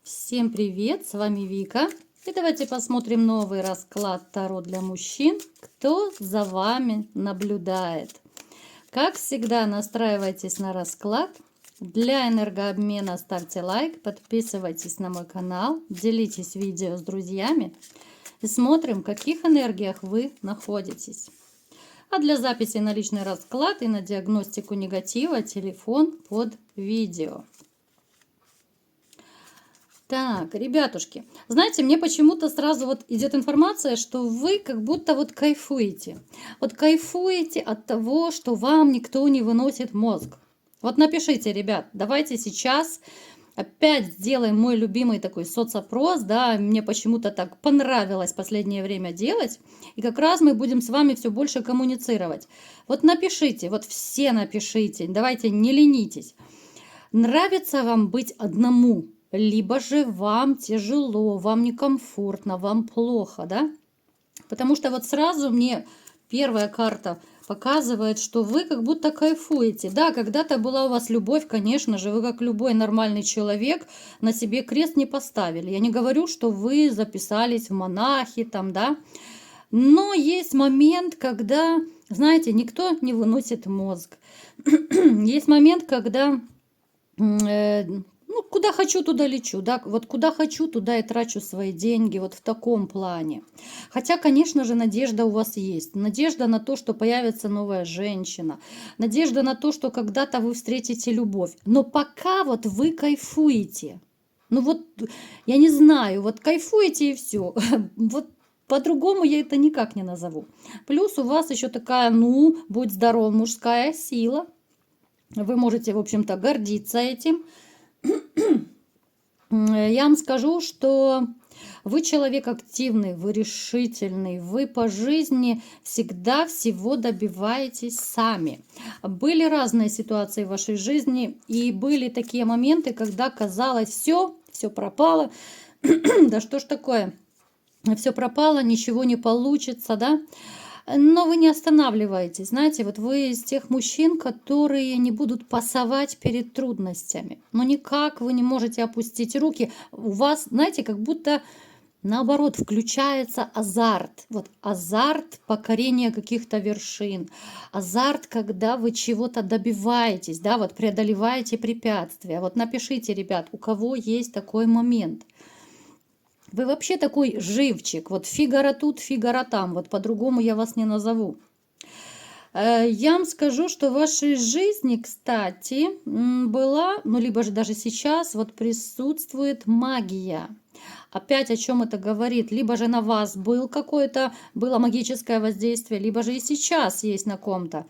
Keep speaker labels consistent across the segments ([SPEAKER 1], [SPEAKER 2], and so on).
[SPEAKER 1] Всем привет, с вами Вика. И давайте посмотрим новый расклад Таро для мужчин. Кто за вами наблюдает? Как всегда, настраивайтесь на расклад. Для энергообмена ставьте лайк, подписывайтесь на мой канал, делитесь видео с друзьями и смотрим, в каких энергиях вы находитесь. А для записи на личный расклад и на диагностику негатива телефон под видео. Так, ребятушки, знаете, мне почему-то сразу вот идет информация, что вы как будто вот кайфуете. Вот кайфуете от того, что вам никто не выносит мозг. Вот напишите, ребят, давайте сейчас опять сделаем мой любимый такой соцопрос, да, мне почему-то так понравилось в последнее время делать, и как раз мы будем с вами все больше коммуницировать. Вот напишите, вот все напишите, давайте не ленитесь. Нравится вам быть одному? Либо же вам тяжело, вам некомфортно, вам плохо, да? Потому что вот сразу мне первая карта показывает, что вы как будто кайфуете. Да, когда-то была у вас любовь, конечно же, вы как любой нормальный человек на себе крест не поставили. Я не говорю, что вы записались в монахи там, да? Но есть момент, когда, знаете, никто не выносит мозг. Есть момент, когда... Ну, куда хочу, туда лечу, да, вот куда хочу, туда и трачу свои деньги, вот в таком плане. Хотя, конечно же, надежда у вас есть. Надежда на то, что появится новая женщина. Надежда на то, что когда-то вы встретите любовь. Но пока вот вы кайфуете. Ну вот, я не знаю, вот кайфуете и все. Вот по-другому я это никак не назову. Плюс у вас еще такая, ну, будь здоров, мужская сила. Вы можете, в общем-то, гордиться этим. Я вам скажу, что вы человек активный, вы решительный, вы по жизни всегда всего добиваетесь сами. Были разные ситуации в вашей жизни, и были такие моменты, когда казалось, все пропало. Да что ж такое? Все пропало, ничего не получится, да? Но вы не останавливаетесь, знаете, вот вы из тех мужчин, которые не будут пасовать перед трудностями. Но никак вы не можете опустить руки. У вас, знаете, как будто наоборот включается азарт. Вот азарт покорения каких-то вершин. Азарт, когда вы чего-то добиваетесь, да, вот преодолеваете препятствия. Вот напишите, ребят, у кого есть такой момент. Вы вообще такой живчик, вот Фигаро тут, Фигаро там, вот по-другому я вас не назову. Я вам скажу, что в вашей жизни, кстати, была, ну либо же даже сейчас, вот присутствует магия. Опять о чем это говорит? Либо же на вас было магическое воздействие, либо же и сейчас есть на ком-то.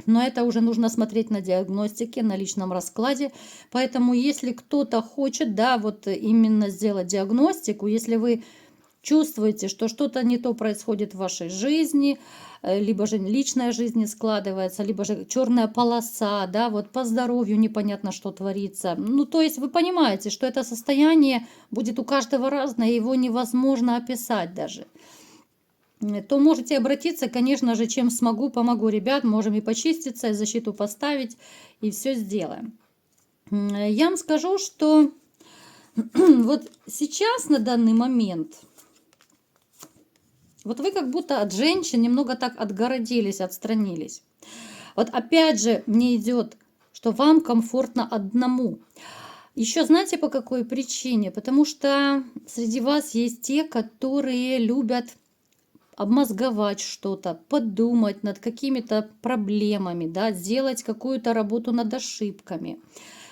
[SPEAKER 1] Но это уже нужно смотреть на диагностике, на личном раскладе. Поэтому, если кто-то хочет, да, вот именно сделать диагностику, если вы чувствуете, что что-то не то происходит в вашей жизни, либо же личная жизнь не складывается, либо же черная полоса, да, вот по здоровью непонятно, что творится. Ну, то есть вы понимаете, что это состояние будет у каждого разное, его невозможно описать даже. То можете обратиться, конечно же, чем смогу, помогу, ребят, можем и почиститься, и защиту поставить, и все сделаем. Я вам скажу, что вот сейчас, на данный момент, вот вы как будто от женщин немного так отгородились, отстранились. Вот опять же мне идет, что вам комфортно одному. Еще знаете, по какой причине? Потому что среди вас есть те, которые любят обмозговать что-то, подумать над какими-то проблемами, да, сделать какую-то работу над ошибками.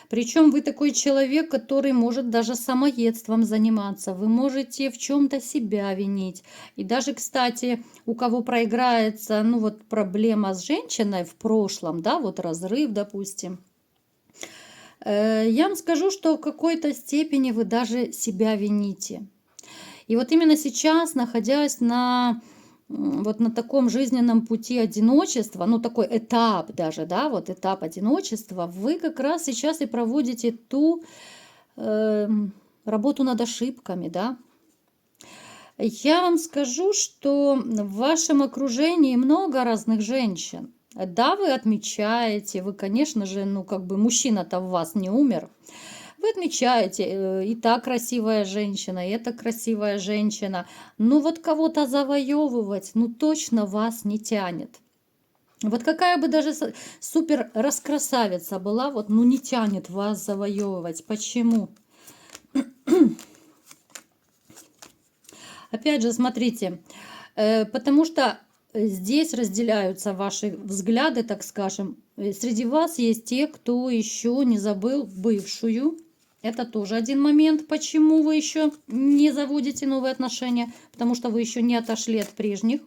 [SPEAKER 1] Причем вы такой человек, который может даже самоедством заниматься, вы можете в чем-то себя винить. И даже, кстати, у кого проиграется, ну вот проблема с женщиной в прошлом, да, вот разрыв, допустим, я вам скажу, что в какой-то степени вы даже себя вините. И вот именно сейчас, находясь вот на таком жизненном пути одиночества, ну такой этап даже, да, вот этап одиночества, вы как раз сейчас и проводите ту работу над ошибками, да. Я вам скажу, что в вашем окружении много разных женщин. Да, вы отмечаете, вы, конечно же, ну как бы мужчина-то в вас не умер. Вы Вы отмечаете, и та красивая женщина, и эта красивая женщина. Ну вот кого-то завоевывать, ну точно вас не тянет. Вот какая бы даже супер раскрасавица была, вот, ну не тянет вас завоевывать. Почему? Опять же, смотрите, потому что здесь разделяются ваши взгляды, так скажем. Среди вас есть те, кто еще не забыл бывшую. Это тоже один момент, почему вы еще не заводите новые отношения, потому что вы еще не отошли от прежних.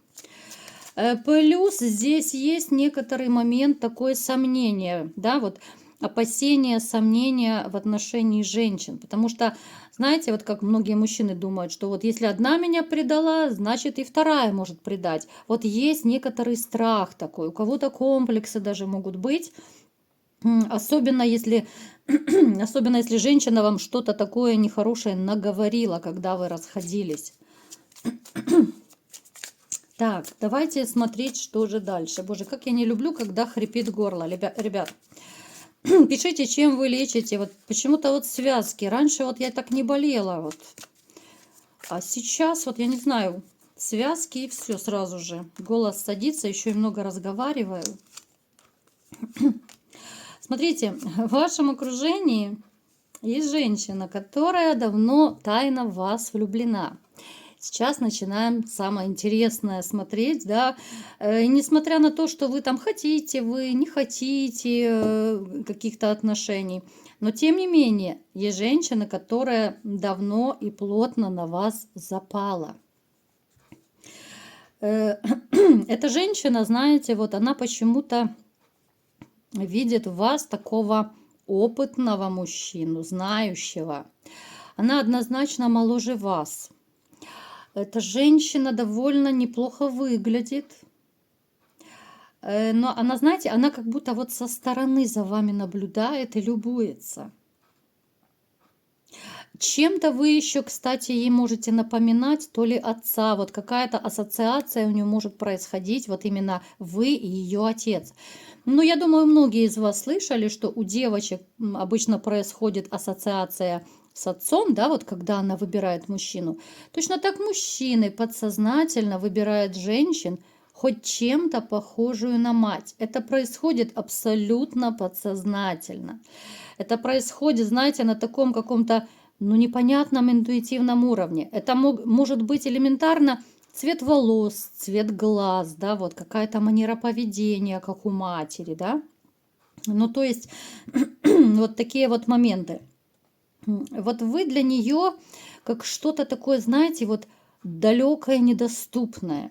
[SPEAKER 1] Плюс здесь есть некоторый момент такое сомнение, да, вот опасения, сомнения в отношении женщин. Потому что, знаете, вот как многие мужчины думают, что вот если одна меня предала, значит и вторая может предать. Вот есть некоторый страх такой, у кого-то комплексы даже могут быть. Особенно если, особенно если женщина вам что-то такое нехорошее наговорила, когда вы расходились. Так, давайте смотреть, что же дальше. Боже, как я не люблю, когда хрипит горло. Ребят, пишите, чем вы лечите. Вот почему-то вот связки. Раньше вот я так не болела. Вот. А сейчас вот я не знаю, связки и все сразу же. Голос садится, еще и много разговариваю. Смотрите, в вашем окружении есть женщина, которая давно тайно в вас влюблена. Сейчас начинаем самое интересное смотреть, да, несмотря на то, что вы там хотите, вы не хотите каких-то отношений, но тем не менее есть женщина, которая давно и плотно на вас запала. Эта женщина, знаете, вот она почему-то видит в вас такого опытного мужчину, знающего. Она однозначно моложе вас. Эта женщина довольно неплохо выглядит. Но она, знаете, она как будто вот со стороны за вами наблюдает и любуется. Чем-то вы еще, кстати, ей можете напоминать, то ли отца. Вот какая-то ассоциация у нее может происходить, вот именно вы и ее отец. Ну, я думаю, многие из вас слышали, что у девочек обычно происходит ассоциация с отцом, да, вот когда она выбирает мужчину. Точно так мужчины подсознательно выбирают женщин, хоть чем-то похожую на мать. Это происходит абсолютно подсознательно. Это происходит, знаете, на таком каком-то, ну, непонятном интуитивном уровне. Это может быть элементарно цвет волос, цвет глаз, да, вот какая-то манера поведения, как у матери, да. Ну, то есть, вот такие вот моменты. Вот вы для нее как что-то такое, знаете, вот далекое, недоступное.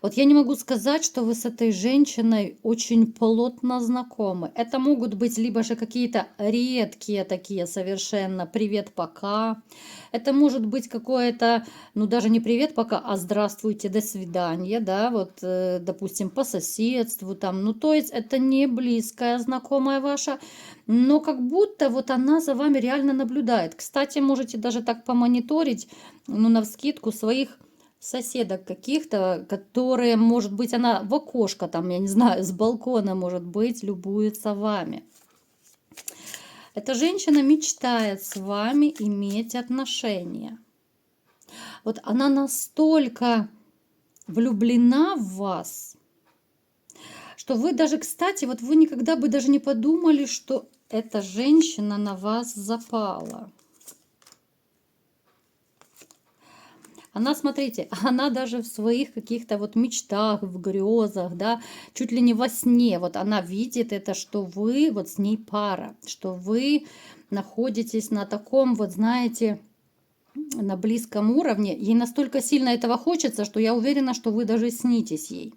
[SPEAKER 1] Вот я не могу сказать, что вы с этой женщиной очень плотно знакомы. Это могут быть либо же какие-то редкие такие совершенно «привет, пока». Это может быть какое-то, ну даже не «привет, пока», а «здравствуйте, до свидания», да, вот, допустим, по соседству там. Ну то есть это не близкая знакомая ваша, но как будто вот она за вами реально наблюдает. Кстати, можете даже так помониторить, ну навскидку своих соседок каких-то, которые, может быть, она в окошко там, я не знаю, с балкона, может быть, любуется вами. Эта женщина мечтает с вами иметь отношения. Вот она настолько влюблена в вас, что вы даже, кстати, вот вы никогда бы даже не подумали, что эта женщина на вас запала. Она, смотрите, она даже в своих каких-то вот мечтах, в грезах, да, чуть ли не во сне, вот она видит это, что вы вот с ней пара, что вы находитесь на таком вот, знаете, на близком уровне. Ей настолько сильно этого хочется, что я уверена, что вы даже снитесь ей.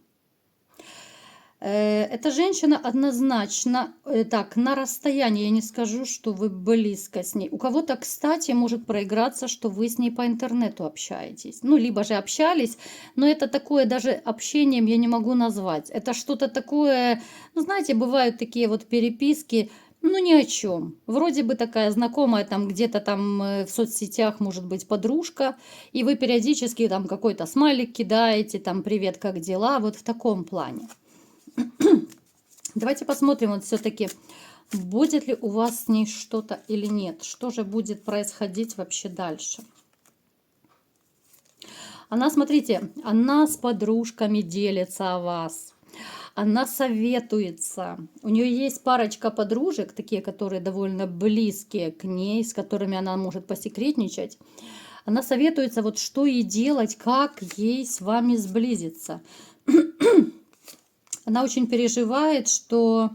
[SPEAKER 1] Эта женщина однозначно, так, на расстоянии, я не скажу, что вы близко с ней. У кого-то, кстати, может проиграться, что вы с ней по интернету общаетесь. Ну, либо же общались, но это такое даже общением я не могу назвать. Это что-то такое, ну, знаете, бывают такие вот переписки, ну, ни о чем. Вроде бы такая знакомая там где-то там в соцсетях, может быть, подружка, и вы периодически там какой-то смайлик кидаете, там, привет, как дела, вот в таком плане. Давайте посмотрим вот все-таки, Будет ли у вас с ней что-то или нет? Что же будет происходить вообще дальше? Она, смотрите, она с подружками делится о вас. Она советуется. У нее есть парочка подружек, такие, которые довольно близкие к ней, с которыми она может посекретничать. Она советуется, вот что ей делать, как ей с вами сблизиться. Она очень переживает, что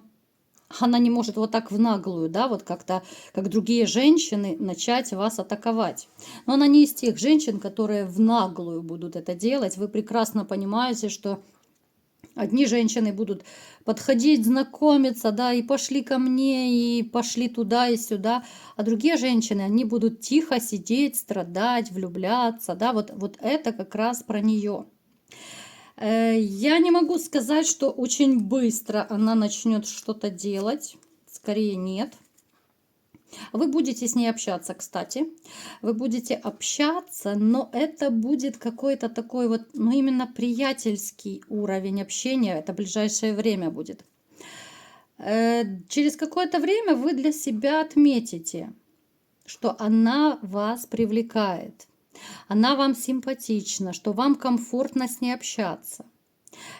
[SPEAKER 1] она не может вот так в наглую, да, вот как-то, как другие женщины, начать вас атаковать. Но она не из тех женщин, которые в наглую будут это делать. Вы прекрасно понимаете, что одни женщины будут подходить, знакомиться, да, и пошли ко мне, и пошли туда и сюда. А другие женщины, они будут тихо сидеть, страдать, влюбляться, да, вот это как раз про нее. Я не могу сказать, что очень быстро она начнет что-то делать. Скорее нет. Вы будете с ней общаться, кстати. Вы будете общаться, но это будет какой-то такой вот, ну именно приятельский уровень общения. Это в ближайшее время будет. Через какое-то время вы для себя отметите, что она вас привлекает. Она вам симпатична, что вам комфортно с ней общаться.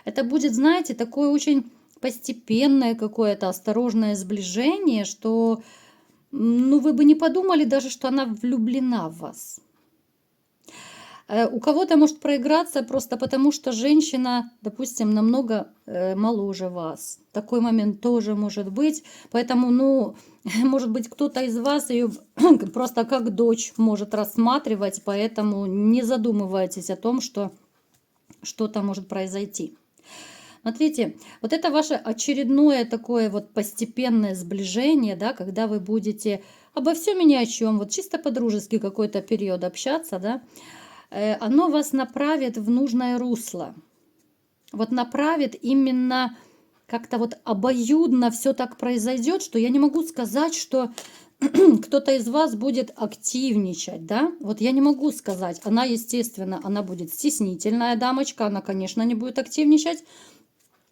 [SPEAKER 1] Это будет, знаете, такое очень постепенное какое-то осторожное сближение, что ну, вы бы не подумали даже, что она влюблена в вас. У кого-то может проиграться просто потому, что женщина, допустим, намного моложе вас. Такой момент тоже может быть. Поэтому, ну, может быть, кто-то из вас ее просто как дочь может рассматривать, поэтому не задумывайтесь о том, что что-то может произойти. Смотрите, вот это ваше очередное такое вот постепенное сближение, да, когда вы будете обо всем и ни о чем, вот чисто по-дружески какой-то период общаться, да, оно вас направит в нужное русло. Вот направит именно как-то вот обоюдно все так произойдет, что я не могу сказать, что кто-то из вас будет активничать, да, вот я не могу сказать. Она, естественно, она будет стеснительная дамочка, она, конечно, не будет активничать.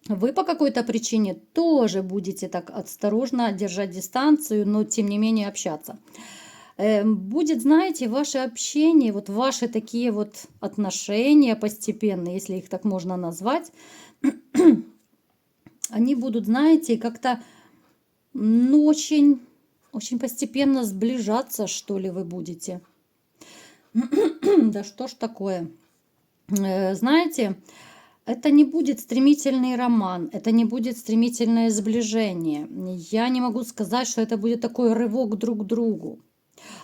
[SPEAKER 1] Вы по какой-то причине тоже будете так осторожно держать дистанцию, но тем не менее общаться. Будет, знаете, ваше общение, вот ваши такие вот отношения постепенные, если их так можно назвать, они будут, знаете, как-то, ну, очень, очень постепенно сближаться, что ли, вы будете. Да что ж такое? Знаете, это не будет стремительный роман, это не будет стремительное сближение. Я не могу сказать, что это будет такой рывок друг к другу.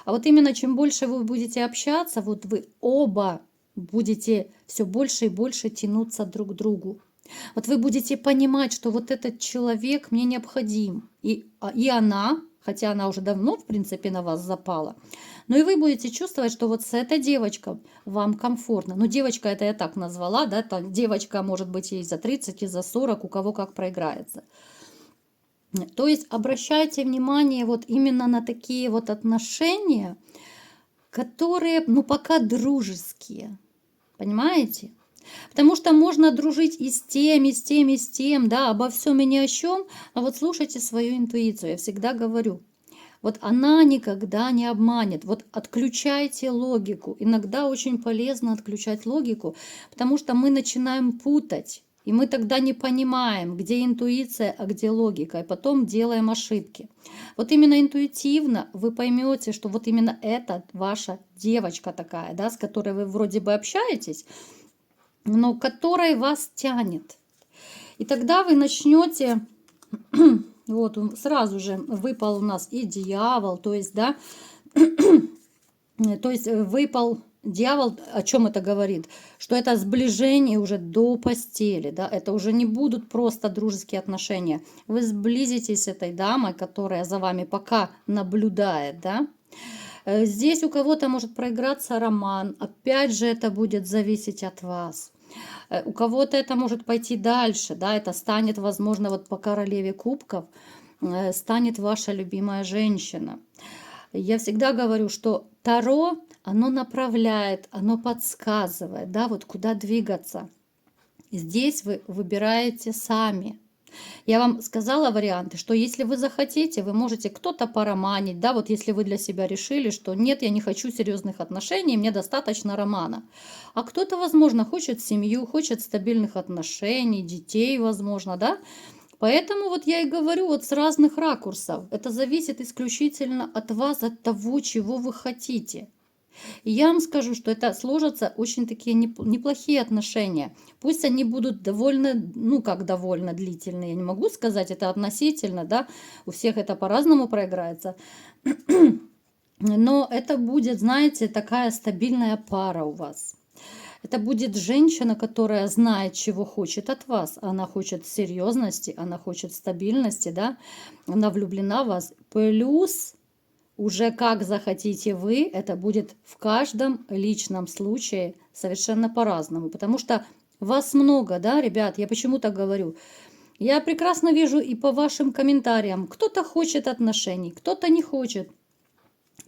[SPEAKER 1] А вот именно чем больше вы будете общаться, вот вы оба будете все больше и больше тянуться друг к другу. Вот вы будете понимать, что вот этот человек мне необходим. И она, хотя она уже давно, в принципе, на вас запала, но и вы будете чувствовать, что вот с этой девочкой вам комфортно. Ну, девочка это я так назвала, да, там девочка может быть и за 30, и за 40, у кого как проиграется. То есть обращайте внимание вот именно на такие вот отношения, которые, ну, пока дружеские. Понимаете? Потому что можно дружить и с тем, и с тем, и с тем, да, обо всем и ни о чем. А вот слушайте свою интуицию, я всегда говорю. Вот она никогда не обманет. Вот отключайте логику. Иногда очень полезно отключать логику, потому что мы начинаем путать. И мы тогда не понимаем, где интуиция, а где логика. И потом делаем ошибки. Вот именно интуитивно вы поймете, что вот именно это ваша девочка такая, да, с которой вы вроде бы общаетесь, но которой вас тянет. И тогда вы начнете, вот сразу же выпал у нас и дьявол, то есть, да, то есть выпал дьявол, о чем это говорит? Что это сближение уже до постели, да, это уже не будут просто дружеские отношения. Вы сблизитесь с этой дамой, которая за вами пока наблюдает, да. Здесь у кого-то может проиграться роман, опять же это будет зависеть от вас. У кого-то это может пойти дальше, да, это станет, возможно, вот по королеве кубков, станет ваша любимая женщина. Я всегда говорю, что Таро, оно направляет, оно подсказывает, да, вот куда двигаться. Здесь вы выбираете сами. Я вам сказала варианты, что если вы захотите, вы можете кто-то пороманить, да, вот если вы для себя решили, что нет, я не хочу серьезных отношений, мне достаточно романа. А кто-то, возможно, хочет семью, хочет стабильных отношений, детей, возможно, да. Поэтому вот я и говорю вот с разных ракурсов. Это зависит исключительно от вас, от того, чего вы хотите. И я вам скажу, что это сложатся очень такие неплохие отношения. Пусть они будут довольно, ну как довольно длительные, я не могу сказать, это относительно, да, у всех это по-разному проиграется. Но это будет, знаете, такая стабильная пара у вас. Это будет женщина, которая знает, чего хочет от вас. Она хочет серьезности, она хочет стабильности, да, она влюблена в вас. Плюс уже как захотите вы, это будет в каждом личном случае совершенно по-разному. Потому что вас много, да, ребят, я почему так говорю. Я прекрасно вижу и по вашим комментариям, кто-то хочет отношений, кто-то не хочет.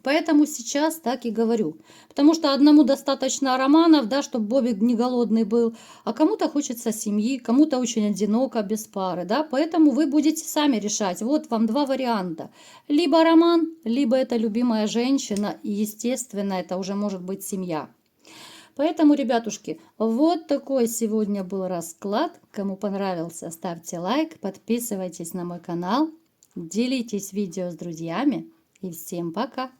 [SPEAKER 1] Поэтому сейчас так и говорю. Потому что одному достаточно романов, да, чтобы Бобик не голодный был, а кому-то хочется семьи, кому-то очень одиноко, без пары, да. Поэтому вы будете сами решать. Вот вам два варианта. Либо роман, либо это любимая женщина, и, естественно, это уже может быть семья. Поэтому, ребятушки, вот такой сегодня был расклад. Кому понравился, ставьте лайк, подписывайтесь на мой канал, делитесь видео с друзьями. И всем пока!